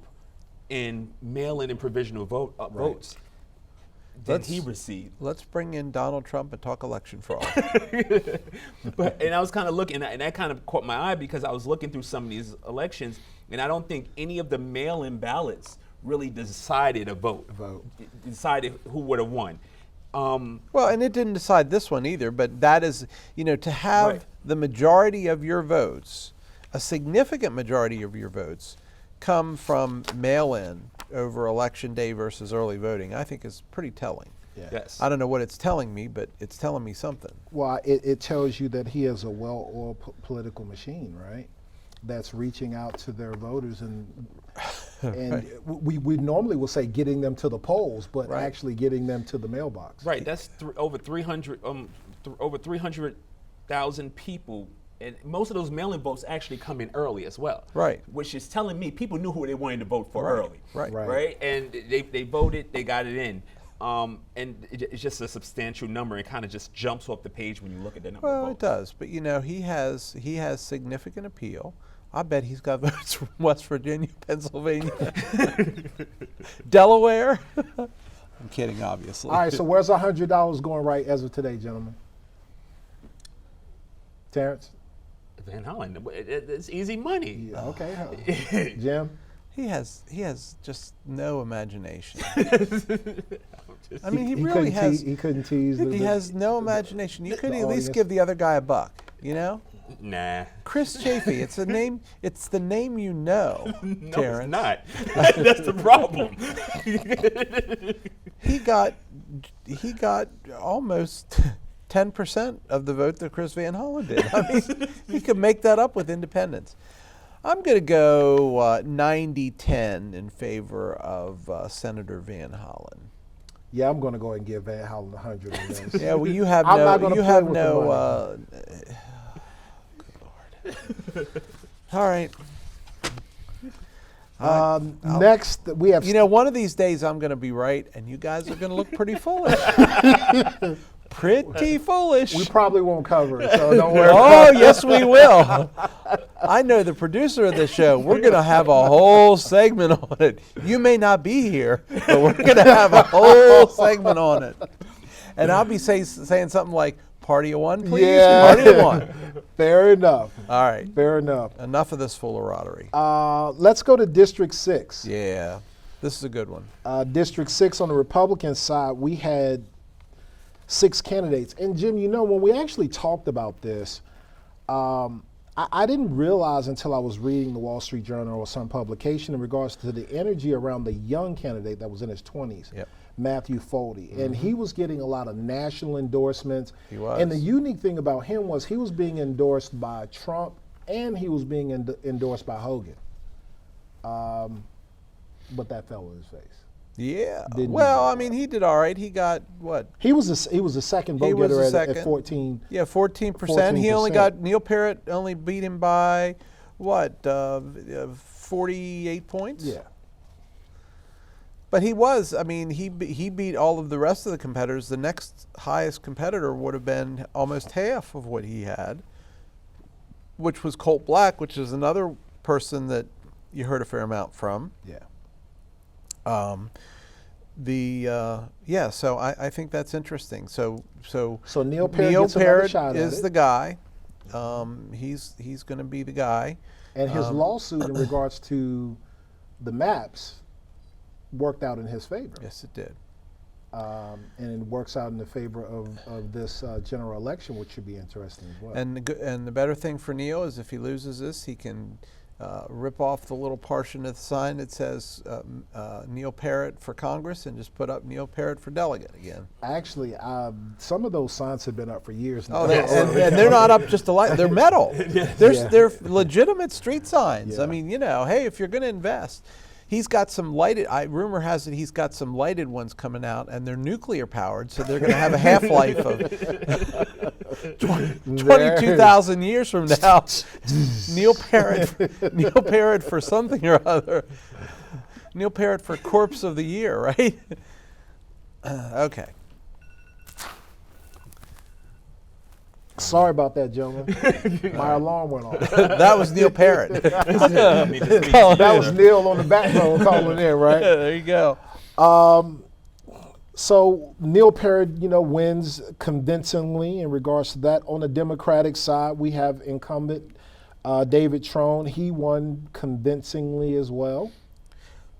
Speaker 3: in mail-in and provisional votes that he received.
Speaker 2: Let's bring in Donald Trump and talk election fraud.
Speaker 3: And I was kind of looking, and that kind of caught my eye because I was looking through some of these elections, and I don't think any of the mail-in ballots really decided a vote. Decided who would have won.
Speaker 2: Well, and it didn't decide this one either, but that is, to have
Speaker 3: Right.
Speaker 2: the majority of your votes, a significant majority of your votes, come from mail-in over election day versus early voting, I think is pretty telling.
Speaker 1: Yeah.
Speaker 3: Yes.
Speaker 2: I don't know what it's telling me, but it's telling me something.
Speaker 1: Well, it tells you that he is a well-oiled political machine, right? That's reaching out to their voters and
Speaker 2: Right.
Speaker 1: we normally will say getting them to the polls, but
Speaker 2: Right.
Speaker 1: actually getting them to the mailbox.
Speaker 3: Right. That's over 300,000 people. And most of those mail-in votes actually come in early as well.
Speaker 2: Right.
Speaker 3: Which is telling me people knew who they wanted to vote for
Speaker 2: Right.
Speaker 3: early.
Speaker 2: Right.
Speaker 1: Right.
Speaker 3: And they voted, they got it in. And it's just a substantial number. It kind of just jumps off the page when you look at the number
Speaker 2: Well,
Speaker 3: of
Speaker 2: it
Speaker 3: votes.
Speaker 2: does, but he has significant appeal. I bet he's got votes from West Virginia, Pennsylvania, Delaware. I'm kidding, obviously.
Speaker 1: All right, so where's $100 going right as of today, gentlemen? Terrence?
Speaker 3: Van Hollen, it's easy money.
Speaker 1: Yeah, okay. Jim?
Speaker 2: He has just no imagination.
Speaker 3: Just-
Speaker 2: I mean, he really has.
Speaker 1: He couldn't tease.
Speaker 2: He has no imagination. You could
Speaker 1: the
Speaker 2: at least
Speaker 1: audience.
Speaker 2: give the other guy a buck,
Speaker 3: Nah.
Speaker 2: Chris Chafee. It's a name. It's the name you know,
Speaker 3: No,
Speaker 2: Terrence.
Speaker 3: it's not. That's the problem.
Speaker 2: He got almost 10% of the vote that Chris Van Hollen did. I mean, he could make that up with independents. I'm going to go 90-10 in favor of Senator Van Hollen.
Speaker 1: Yeah, I'm going to go ahead and give Van Hollen 100 on this.
Speaker 2: Yeah, well, you have
Speaker 1: I'm
Speaker 2: no.
Speaker 1: not gonna
Speaker 2: You
Speaker 1: play
Speaker 2: have
Speaker 1: with the
Speaker 2: no. Good Lord. All right.
Speaker 1: Next, we have.
Speaker 2: One of these days I'm going to be right, and you guys are going to look pretty foolish. Pretty foolish.
Speaker 1: we probably won't cover it, so don't worry.
Speaker 2: Oh, yes, we will. I know the producer of this show. We're going to have a whole segment on it. You may not be here, but we're going to have a whole segment on it. And I'll be saying something like, party of one, please?
Speaker 1: Yeah.
Speaker 2: Party of one.
Speaker 1: Fair enough.
Speaker 2: All right.
Speaker 1: Fair enough.
Speaker 2: Enough of this foolery.
Speaker 1: Let's go to District 6.
Speaker 2: Yeah. This is a good one.
Speaker 1: District 6 on the Republican side, we had 6 candidates. And Jim, when we actually talked about this, I didn't realize until I was reading the Wall Street Journal or some publication in regards to the energy around the young candidate that was in his 20s,
Speaker 2: Yep.
Speaker 1: Matthew Foley. And he was getting a lot of national endorsements.
Speaker 2: He was.
Speaker 1: And the unique thing about him was he was being endorsed by Trump and he was being endorsed by Hogan. But that fell on his face.
Speaker 2: Yeah.
Speaker 1: Didn't
Speaker 2: Well,
Speaker 1: do
Speaker 2: I mean, he did all right. He got what?
Speaker 1: He was the second vote
Speaker 2: He was
Speaker 1: getter
Speaker 2: the
Speaker 1: at
Speaker 2: second.
Speaker 1: 14.
Speaker 2: Yeah, 14%. He only
Speaker 1: 14%.
Speaker 2: got Neil Parrott only beat him by what? 48 points.
Speaker 1: Yeah.
Speaker 2: But he was. I mean, he beat all of the rest of the competitors. The next highest competitor would have been almost half of what he had, which was Colt Black, which is another person that you heard a fair amount from.
Speaker 1: Yeah.
Speaker 2: So I think that's interesting. So
Speaker 1: Neil Parrott gets another shot at
Speaker 2: is
Speaker 1: it.
Speaker 2: the guy. He's going to be the guy.
Speaker 1: And his lawsuit in regards to the maps worked out in his favor.
Speaker 2: Yes, it did.
Speaker 1: And it works out in the favor of this general election, which should be interesting as well.
Speaker 2: And the better thing for Neil is if he loses this, he can rip off the little portion of the sign that says Neil Parrott for Congress and just put up Neil Parrott for delegate again.
Speaker 1: Actually, some of those signs have been up for years now.
Speaker 2: Oh, and they're not up just to light; they're metal. They're legitimate street signs.
Speaker 1: Yeah.
Speaker 2: I mean, hey, if you're going to invest, he's got some lighted. Rumor has it he's got some lighted ones coming out, and they're nuclear powered, so they're going to have a half-life of 22,000 years from now. Neil Parrott for something or other. Neil Parrott for Corpse of the Year, right? Okay.
Speaker 1: Sorry about that, gentlemen. My alarm went off.
Speaker 2: That was Neil Parrott.
Speaker 1: That was Neil on the backbone calling in, right?
Speaker 2: There you go.
Speaker 1: So Neil Parrott, wins convincingly in regards to that. On the Democratic side, we have incumbent David Trone. He won convincingly as well.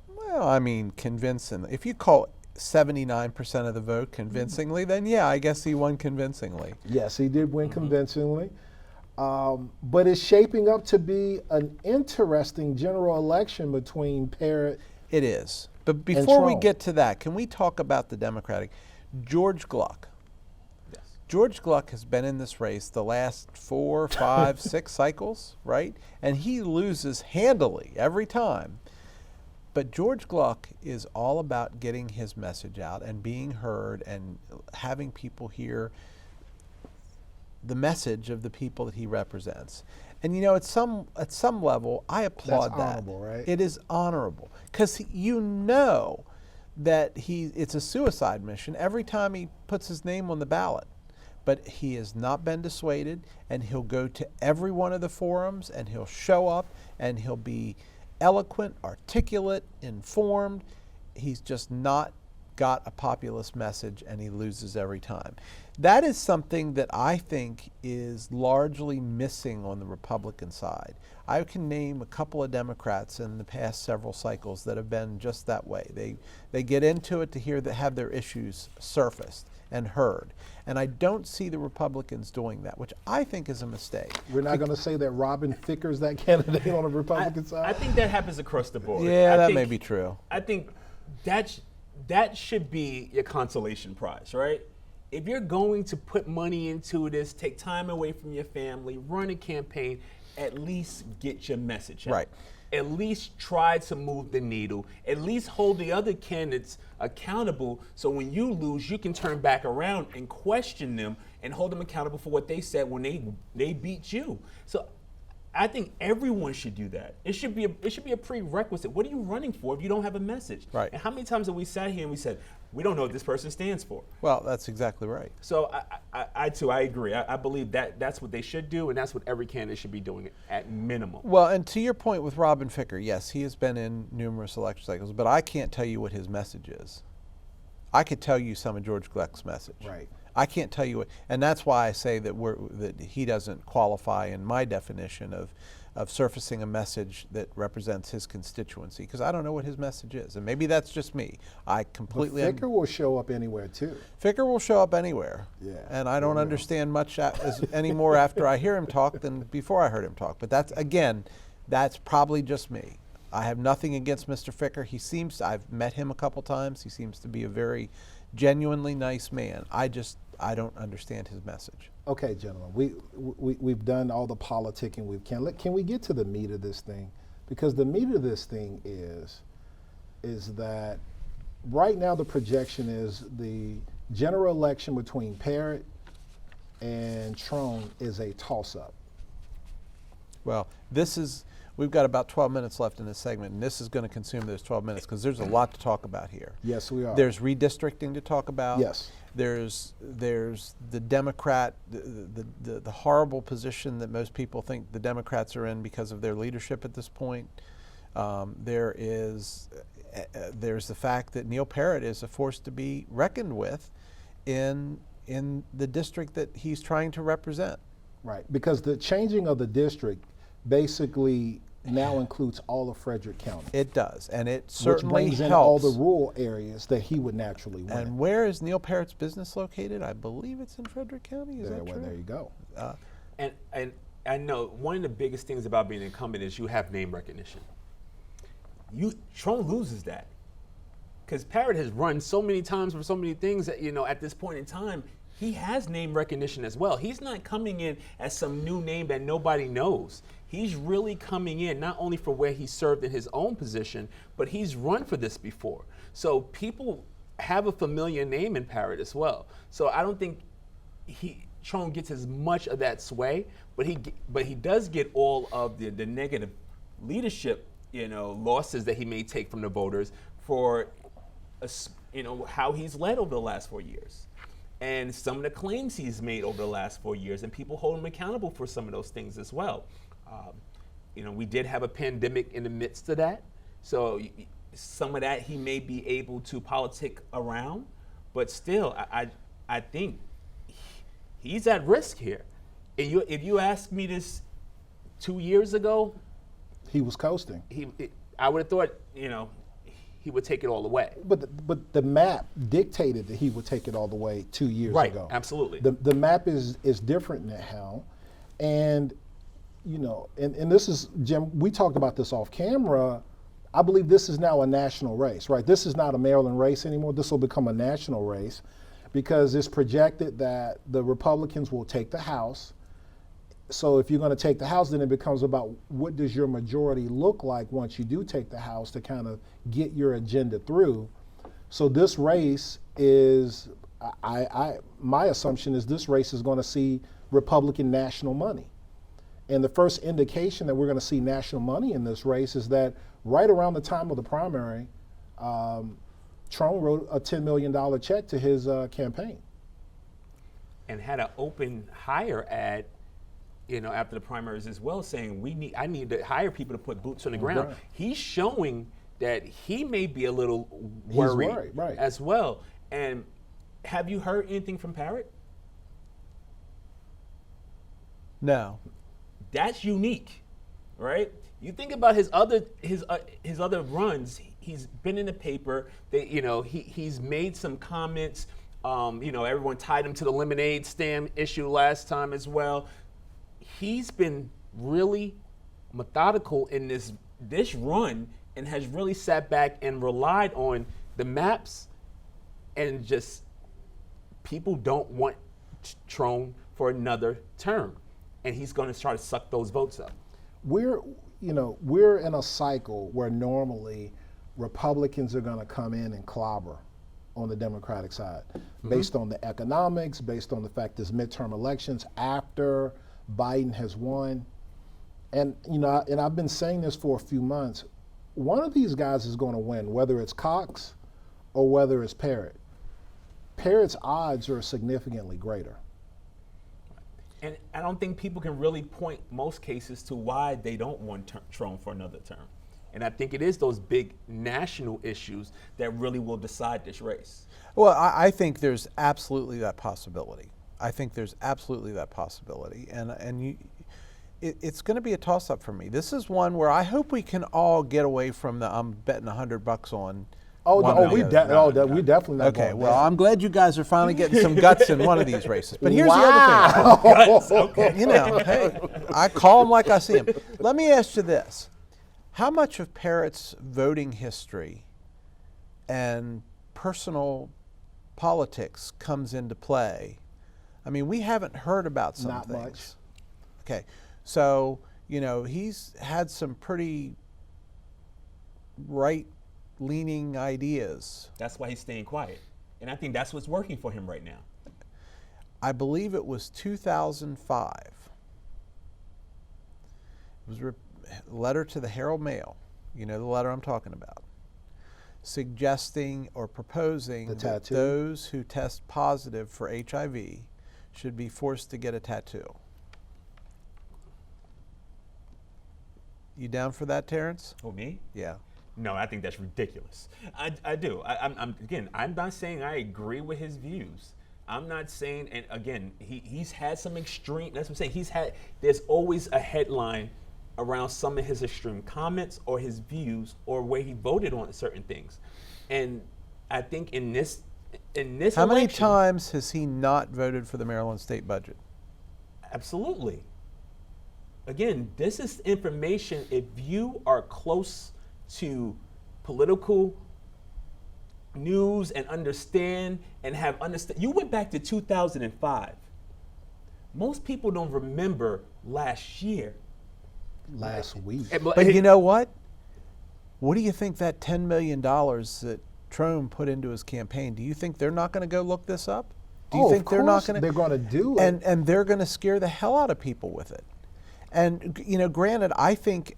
Speaker 2: Well, I mean, convincingly. If you call 79% of the vote convincingly, then yeah, I guess he won convincingly.
Speaker 1: Yes, he did win convincingly. But it's shaping up to be an interesting general election between Parrott.
Speaker 2: It is. But before we
Speaker 1: Trump.
Speaker 2: get to that, can we talk about the Democratic? George Gluck.
Speaker 3: Yes.
Speaker 2: George Gluck has been in this race the last 4, 5, 6 cycles, right? And he loses handily every time. But George Gluck is all about getting his message out and being heard and having people hear the message of the people that he represents. And at some level, I applaud
Speaker 1: That's
Speaker 2: that.
Speaker 1: honorable, right?
Speaker 2: It is honorable because that it's a suicide mission every time he puts his name on the ballot. But he has not been dissuaded, and he'll go to every one of the forums, and he'll show up, and he'll be eloquent, articulate, informed. He's just not got a populist message, and he loses every time. That is something that I think is largely missing on the Republican side. I can name a couple of Democrats in the past several cycles that have been just that way. They get into it to have their issues surfaced and heard. And I don't see the Republicans doing that, which I think is a mistake.
Speaker 1: We're not going to say that Robin Thicker's that candidate on the Republican side?
Speaker 3: I think that happens across the board.
Speaker 2: Yeah, that may be true.
Speaker 3: I think that should be your consolation prize, right? If you're going to put money into this, take time away from your family, run a campaign, at least get your message out.
Speaker 2: Right.
Speaker 3: At least try to move the needle. At least hold the other candidates accountable so when you lose, you can turn back around and question them and hold them accountable for what they said when they beat you. So I think everyone should do that. It should be a prerequisite. What are you running for if you don't have a message?
Speaker 2: Right.
Speaker 3: And how many times have we sat here and we said, we don't know what this person stands for?
Speaker 2: Well, that's exactly right.
Speaker 3: So I too, I agree. I believe that's what they should do, and that's what every candidate should be doing at minimum.
Speaker 2: Well, and to your point with Robin Ficker, yes, he has been in numerous election cycles, but I can't tell you what his message is. I could tell you some of George Gluck's message.
Speaker 1: Right.
Speaker 2: I can't tell you what, and that's why I say that that he doesn't qualify in my definition of surfacing a message that represents his constituency, because I don't know what his message is, and maybe that's just me. I completely.
Speaker 1: But Ficker will show up anywhere too.
Speaker 2: Ficker will show up anywhere.
Speaker 1: Yeah.
Speaker 2: And I don't understand much anymore after I hear him talk than before I heard him talk. But that's probably just me. I have nothing against Mr. Ficker. I've met him a couple times. He seems to be a very genuinely nice man. I don't understand his message.
Speaker 1: Okay, gentlemen, we've done all the politicking we can. Can we get to the meat of this thing? Because the meat of this thing is that right now the projection is the general election between Parrott and Trone is a toss-up.
Speaker 2: Well, we've got about 12 minutes left in this segment, and this is going to consume those 12 minutes because there's a lot to talk about here.
Speaker 1: Yes, we are.
Speaker 2: There's redistricting to talk about.
Speaker 1: Yes.
Speaker 2: There's the Democrat, the horrible position that most people think the Democrats are in because of their leadership at this point. There's the fact that Neil Parrott is a force to be reckoned with in the district that he's trying to represent.
Speaker 1: Right, because the changing of the district basically now includes all of Frederick County.
Speaker 2: It does, and it certainly
Speaker 1: which brings
Speaker 2: helps.
Speaker 1: in all the rural areas that he would naturally win.
Speaker 2: And where is Neil Parrott's business located? I believe it's in Frederick County. Is that true?
Speaker 1: There you go.
Speaker 3: And I know one of the biggest things about being an incumbent is you have name recognition. Trone loses that because Parrott has run so many times for so many things that at this point in time he has name recognition as well. He's not coming in as some new name that nobody knows. He's really coming in not only for where he served in his own position, but he's run for this before. So people have a familiar name in Parrott as well. So I don't think Trone gets as much of that sway, but he does get all of the negative leadership, losses that he may take from the voters for, how he's led over the last 4 years. And some of the claims he's made over the last 4 years, and people hold him accountable for some of those things as well. We did have a pandemic in the midst of that, so some of that he may be able to politic around, but still, I think he's at risk here. If you asked me this 2 years ago,
Speaker 1: he was coasting.
Speaker 3: I would have thought, he would take it all the way.
Speaker 1: But the map dictated that he would take it all the way 2 years ago.
Speaker 3: Right, absolutely.
Speaker 1: The map is different now, and and this is, Jim, we talked about this off camera. I believe this is now a national race, right? This is not a Maryland race anymore. This will become a national race because it's projected that the Republicans will take the House. So if you're going to take the House, then it becomes about what does your majority look like once you do take the House to kind of get your agenda through. So this race is, my assumption is this race is going to see Republican national money. And the first indication that we're going to see national money in this race is that right around the time of the primary, Trone wrote a $10 million check to his campaign.
Speaker 3: And had an open hire ad, after the primaries as well, saying I need to hire people to put boots on the ground.
Speaker 1: Right.
Speaker 3: He's showing that he may be a little worried,
Speaker 1: right,
Speaker 3: as well. And have you heard anything from Parrott?
Speaker 2: No.
Speaker 3: That's unique, right? You think about his other runs. He's been in the paper. He's made some comments. Everyone tied him to the lemonade stand issue last time as well. He's been really methodical in this run and has really sat back and relied on the maps, and just people don't want Trone for another term. And he's going to try to suck those votes up.
Speaker 1: We're in a cycle where normally Republicans are going to come in and clobber on the Democratic side, based on the economics, based on the fact there's midterm elections after Biden has won. And I've been saying this for a few months. One of these guys is going to win, whether it's Cox or whether it's Parrott. Parrott's odds are significantly greater.
Speaker 3: And I don't think people can really point most cases to why they don't want Trone for another term. And I think it is those big national issues that really will decide this race.
Speaker 2: Well, I think there's absolutely that possibility. I think there's absolutely that possibility, and it's going to be a toss-up for me. This is one where I hope we can all get away from the I'm betting $100 on.
Speaker 1: Oh,
Speaker 2: one
Speaker 1: no,
Speaker 2: or
Speaker 1: we
Speaker 2: the other.
Speaker 1: we definitely not.
Speaker 2: Okay,
Speaker 1: going
Speaker 2: well,
Speaker 1: there.
Speaker 2: I'm glad you guys are finally getting some guts in one of these races. But here's the other thing.
Speaker 3: Guts, okay.
Speaker 2: You know, hey, I call them like I see them. Let me ask you this. How much of Parrott's voting history and personal politics comes into play? I mean, we haven't heard about some
Speaker 1: Not
Speaker 2: things.
Speaker 1: much.
Speaker 2: Okay, so, you know, he's had some pretty right-leaning ideas.
Speaker 3: That's why he's staying quiet. And I think that's what's working for him right now.
Speaker 2: I believe it was 2005. It was a letter to the Herald Mail, you know the letter I'm talking about, suggesting or proposing that
Speaker 1: tattoo?
Speaker 2: those who test positive for HIV should be forced to get a tattoo. You down for that, Terrence?
Speaker 3: Oh, me?
Speaker 2: Yeah.
Speaker 3: No, I think that's ridiculous. I do. I'm not saying I agree with his views. I'm not saying, and again, he's had some extreme, that's what I'm saying, there's always a headline around some of his extreme comments or his views or where he voted on certain things. And I think in this
Speaker 2: How many
Speaker 3: election,
Speaker 2: times has he not voted for the Maryland state budget?
Speaker 3: absolutely. Again, this is information, if you are close to political news and understand and have understood. You went back to 2005. Most people don't remember last year.
Speaker 1: Last week.
Speaker 2: But you know what? What do you think that $10 million that Trump put into his campaign, do you think they're not going to go look this up? Do you think they're not going to?
Speaker 1: They're going to do it.
Speaker 2: And they're going to scare the hell out of people with it. And, you know, granted, I think,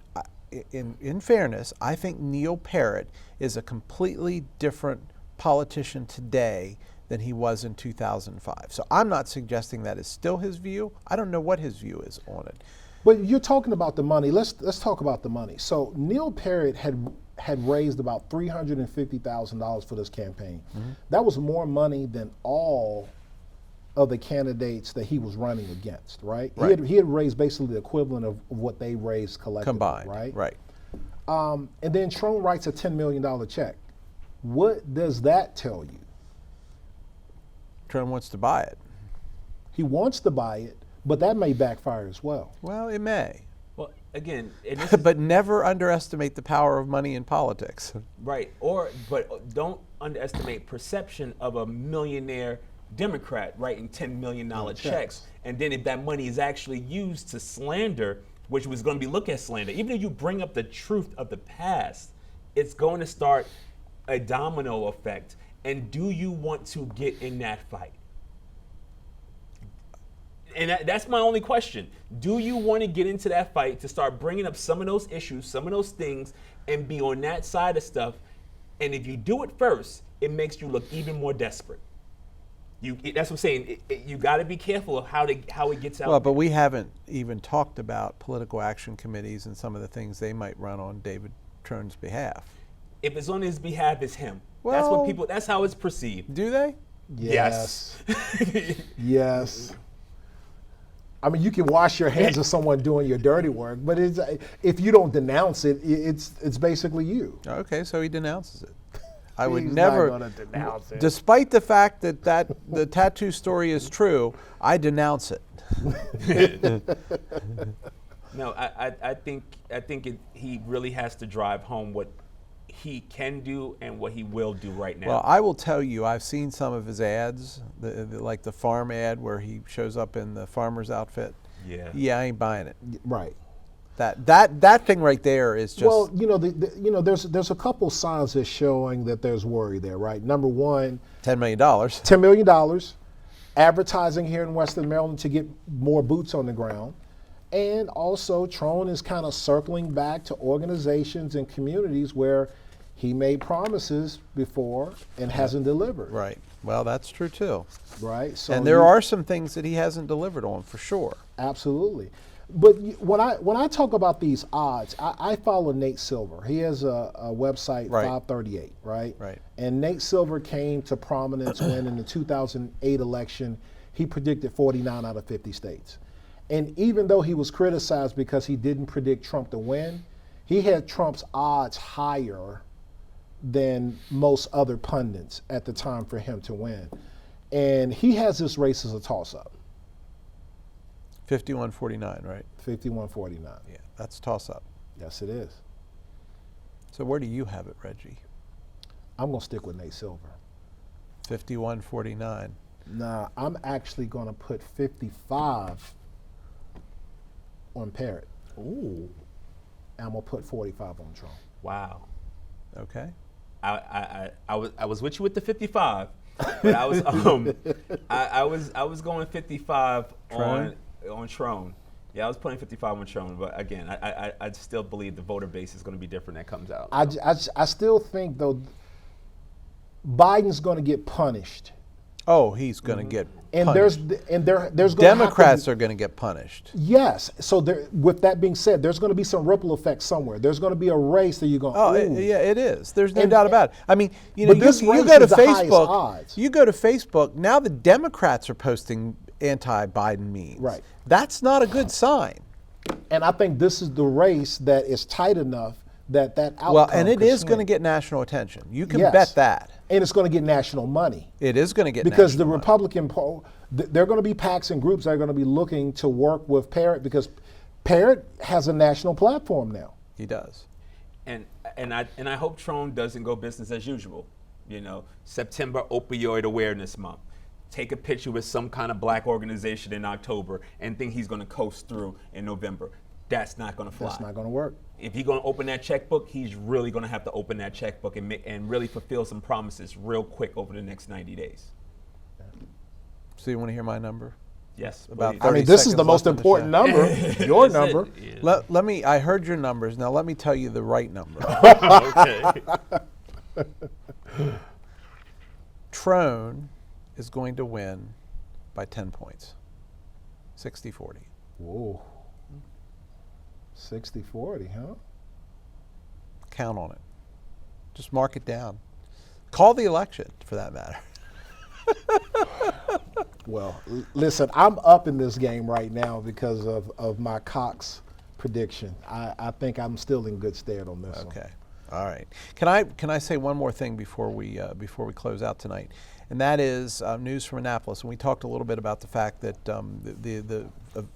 Speaker 2: in fairness, I think Neil Parrott is a completely different politician today than he was in 2005. So I'm not suggesting that is still his view. I don't know what his view is on it.
Speaker 1: But you're talking about the money. Let's talk about the money. So Neil Parrott had raised about $350,000 for this campaign. Mm-hmm. That was more money than all of the candidates that he was running against, right? He had raised basically the equivalent of what they raised collectively,
Speaker 2: Combined,
Speaker 1: right?
Speaker 2: right.
Speaker 1: And then Trump writes a $10 million check. What does that tell you?
Speaker 2: Trump wants to buy it.
Speaker 1: He wants to buy it, but that may backfire as well.
Speaker 2: Well, it may.
Speaker 3: Well, again, and this
Speaker 2: But never underestimate the power of money in politics.
Speaker 3: right, but don't underestimate perception of a millionaire Democrat writing $10 million checks. And then if that money is actually used to slander, which was going to be looked at slander, even if you bring up the truth of the past, it's going to start a domino effect. And do you want to get in that fight? And that's my only question. Do you want to get into that fight to start bringing up some of those issues, some of those things, and be on that side of stuff? And if you do it first, it makes you look even more desperate. That's what I'm saying. You got to be careful of how it gets out.
Speaker 2: Well, but we haven't even talked about political action committees and some of the things they might run on David Trone's behalf.
Speaker 3: If it's on his behalf, it's him.
Speaker 2: Well,
Speaker 3: That's how it's perceived.
Speaker 2: Do they?
Speaker 1: Yes. Yes. I mean, you can wash your hands of someone doing your dirty work, but if you don't denounce it, it's basically you.
Speaker 2: Okay, so he denounces it. I would
Speaker 1: He's
Speaker 2: never,
Speaker 1: not gonna denounce it.
Speaker 2: despite the fact that the tattoo story is true, I denounce it.
Speaker 3: No, I think he really has to drive home what he can do and what he will do right now.
Speaker 2: Well, I will tell you, I've seen some of his ads, like the farm ad where he shows up in the farmer's outfit.
Speaker 3: Yeah.
Speaker 2: Yeah, I ain't buying it.
Speaker 1: Right.
Speaker 2: That thing right there is just.
Speaker 1: Well, there's a couple signs that's showing that there's worry there, right? Number one,
Speaker 2: $10 million.
Speaker 1: $10 million, advertising here in Western Maryland to get more boots on the ground. And also, Trone is kind of circling back to organizations and communities where he made promises before and hasn't delivered.
Speaker 2: Right. Well, that's true too.
Speaker 1: Right. So
Speaker 2: And there are some things that he hasn't delivered on for sure.
Speaker 1: Absolutely. But when I talk about these odds, I follow Nate Silver. He has a website,
Speaker 2: Right.
Speaker 1: 538, right?
Speaker 2: Right.
Speaker 1: And Nate Silver came to prominence when in the 2008 election, he predicted 49 out of 50 states. And even though he was criticized because he didn't predict Trump to win, he had Trump's odds higher than most other pundits at the time for him to win. And he has this race as a toss-up,
Speaker 2: 51-49, right?
Speaker 1: 51-49.
Speaker 2: Yeah, that's toss-up.
Speaker 1: Yes, it is.
Speaker 2: So where do you have it, Reggie?
Speaker 1: I'm going to stick with Nate Silver.
Speaker 2: 51-49.
Speaker 1: Nah, I'm actually going to put 55 on Parrott.
Speaker 3: Ooh.
Speaker 1: And I'm going to put 45 on Trump.
Speaker 3: Wow.
Speaker 2: Okay.
Speaker 3: I was with you with the 55, but I was I was going 55
Speaker 2: Trone?
Speaker 3: on Trone. Yeah, I was putting 55 on Trone, but again, I still believe the voter base is going to be different that comes out.
Speaker 1: I still think though Biden's going to get punished.
Speaker 2: Oh, he's going to get
Speaker 1: And
Speaker 2: punished.
Speaker 1: there's going
Speaker 2: Democrats are going to get punished.
Speaker 1: Yes. So with that being said, there's going to be some ripple effect somewhere. There's going to be a race that you're going.
Speaker 2: Oh, yeah, it is. There's no doubt about it. I mean, you know,
Speaker 1: But this
Speaker 2: you
Speaker 1: race
Speaker 2: go to
Speaker 1: is the highest
Speaker 2: Facebook.
Speaker 1: odds.
Speaker 2: You go to Facebook now. The Democrats are posting anti-Biden memes.
Speaker 1: Right.
Speaker 2: That's not a good sign.
Speaker 1: And I think this is the race that is tight enough that outcome.
Speaker 2: Well, and it
Speaker 1: could
Speaker 2: is going to
Speaker 1: swing.
Speaker 2: get national attention. You can
Speaker 1: Yes.
Speaker 2: bet that.
Speaker 1: And it's going to get national money.
Speaker 2: It is going to get
Speaker 1: Because the
Speaker 2: national money.
Speaker 1: Republican poll, there are going to be PACs and groups that are going to be looking to work with Parrott because Parrott has a national platform now.
Speaker 2: He does.
Speaker 3: And I hope Trone doesn't go business as usual. You know, September Opioid Awareness Month. Take a picture with some kind of black organization in October and think he's going to coast through in November. That's not going to fly.
Speaker 1: That's not going to work.
Speaker 3: If he's going to open that checkbook, he's really going to have to open that checkbook and really fulfill some promises real quick over the next 90 days.
Speaker 2: So you want to hear my number?
Speaker 3: Yes.
Speaker 2: About
Speaker 3: please.
Speaker 2: 30
Speaker 1: I mean, this is
Speaker 2: seconds
Speaker 1: the most
Speaker 2: left in the
Speaker 1: important
Speaker 2: show.
Speaker 1: number, your
Speaker 3: That's it.
Speaker 1: number.
Speaker 3: Yeah.
Speaker 2: Let me. I heard your numbers. Now let me tell you the right number.
Speaker 3: Okay.
Speaker 2: Trone is going to win by 10 points. 60-40.
Speaker 1: Whoa. 60-40, huh?
Speaker 2: Count on it. Just mark it down. Call the election, for that matter.
Speaker 1: Well, listen, I'm up in this game right now because of my Cox prediction. I think I'm still in good stead on this one.
Speaker 2: Okay. All right. Can I say one more thing before we close out tonight? And that is news from Annapolis. And we talked a little bit about the fact that the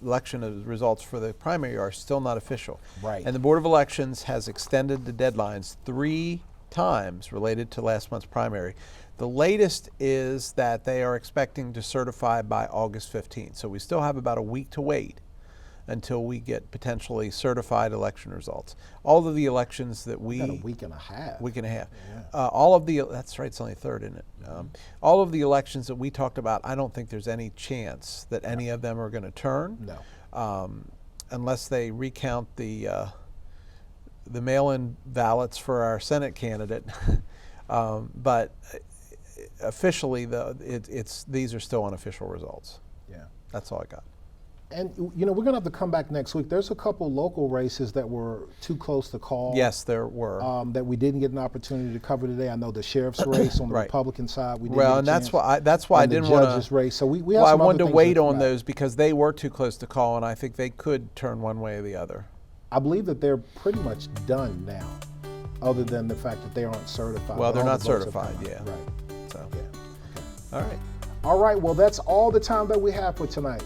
Speaker 2: election results for the primary are still not official.
Speaker 1: Right.
Speaker 2: And the Board of Elections has extended the deadlines 3 times related to last month's primary. The latest is that they are expecting to certify by August 15th. So we still have about a week to wait until we get potentially certified election results. All of the elections that we...
Speaker 1: Got a week and a half.
Speaker 2: Week and a half.
Speaker 1: Yeah.
Speaker 2: That's right, it's only a third, isn't it? All of the elections that we talked about, I don't think there's any chance that any of them are going to turn.
Speaker 1: No.
Speaker 2: Unless they recount the mail-in ballots for our Senate candidate. But officially, these are still unofficial results.
Speaker 1: Yeah.
Speaker 2: That's all I got.
Speaker 1: And, you know, we're going to have to come back next week. There's a couple local races that were too close to call.
Speaker 2: Yes, there were.
Speaker 1: That we didn't get an opportunity to cover today. I know the sheriff's race on the
Speaker 2: Right.
Speaker 1: Republican side. We didn't
Speaker 2: Well,
Speaker 1: get a
Speaker 2: and that's
Speaker 1: chance.
Speaker 2: why I
Speaker 1: And the
Speaker 2: didn't want
Speaker 1: judges
Speaker 2: to.
Speaker 1: race. So we have
Speaker 2: Well, I
Speaker 1: some other
Speaker 2: wanted to
Speaker 1: things
Speaker 2: wait
Speaker 1: come
Speaker 2: on
Speaker 1: back.
Speaker 2: those because they were too close to call, and I think they could turn one way or the other.
Speaker 1: I believe that they're pretty much done now, other than the fact that they aren't certified.
Speaker 2: Well,
Speaker 1: But
Speaker 2: they're
Speaker 1: all
Speaker 2: not
Speaker 1: the votes have
Speaker 2: certified,
Speaker 1: come
Speaker 2: yeah.
Speaker 1: out. Right.
Speaker 2: So,
Speaker 1: Yeah.
Speaker 2: all right.
Speaker 1: All right. Well, that's all the time that we have for tonight.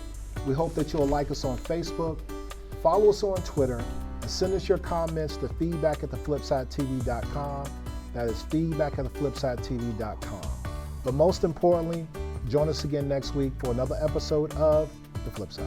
Speaker 1: We hope that you'll like us on Facebook, follow us on Twitter, and send us your comments to feedback@theflipsidetv.com. That is feedback@theflipsidetv.com. But most importantly, join us again next week for another episode of The Flip Side.